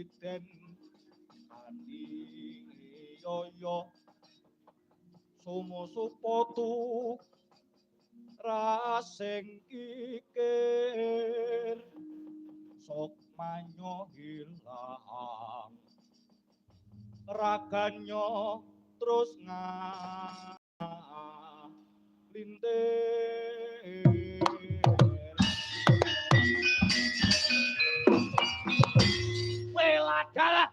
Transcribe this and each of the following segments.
presiden Andi yoyo sumo supotu rasing kikir sok manyo hilang raganyo terus lintir weladalah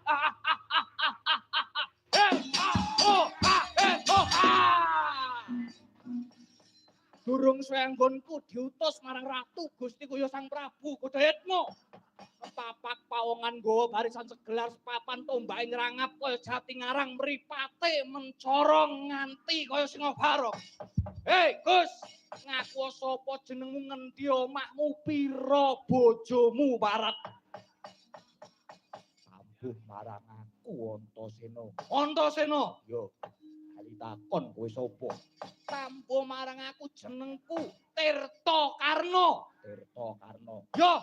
durung suwe anggonku diutus marang Ratu Gusti Kaya Sang Prabu Godayetmo kepapak pawongan nggawa barisan segelar sepapan tombake nyrangap kaya jati ngarang mripate mencorong nganti kaya singa barok. Hei Gus, ngaku sapa jenengmu ngendi omahmu pira bojomu parat? Sambuh marang aku Antasena. Antasena? Yo. Kali takon kowe sapa? Sambuh marang aku jenengku Tirta Karna. Tirta Karna. Yo,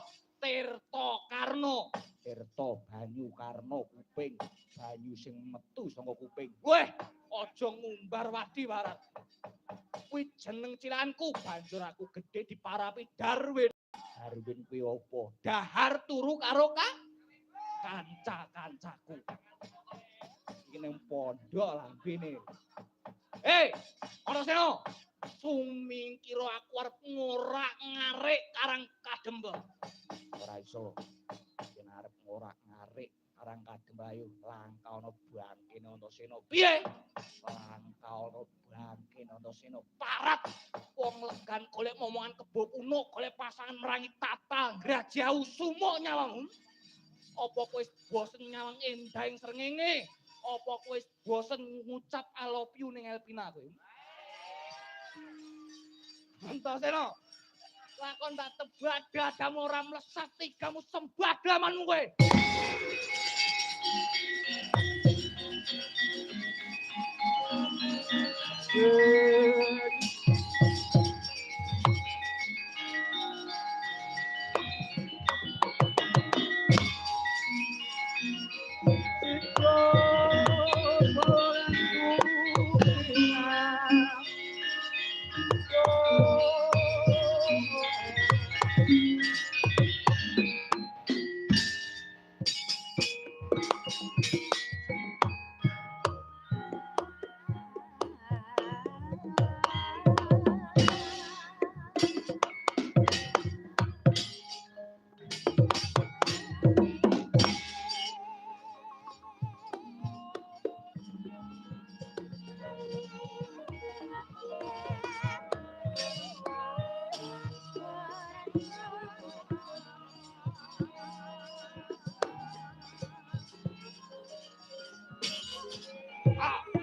Tirta Karna. Tirta banyu Karna kuping, banyu sing metu saka kuping. Weh, aja ngumbar wadi warat. Kuwi jeneng cilakanku, banjur aku gedhe diparapi Darwin. Darwin kuwi apa? Dahar turu karo kanca-kancaku. Iki ning pondok lambene. Hei, Antasena, sumingkira aku arep ngorak-ngarik Karang Kademba. Ora iso. Yen arep ngorak-ngarik Karang Kademba ayo langka ana bangkene Antasena. Piye? Langka ana bangkene Antasena. Parat wong legan golek momongan kebo kuno, golek pasangan merangi tata, ngrajau sumuk nyawangmu. Apa kowe wis bosen nyawang endahing srengenge? Apa kowe wis bosen ngucap I love you ning Elpina kowe? Antasena, lakon tak tebak dadamu ora mlesat tigamu sembah damanmu kowe.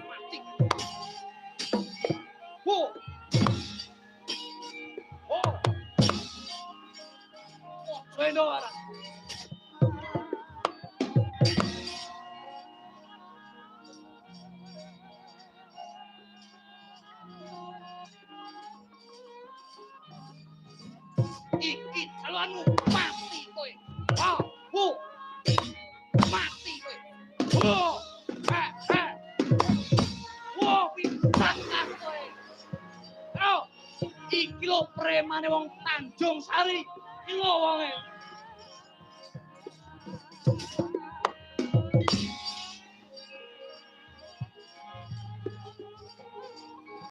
Mati. Oh. Sueno ora. Iki jalanmu mati kowe. Mati kowe. Pisan kowe. Iki lho premane wong Tanjung Sari. Iki lho wonge.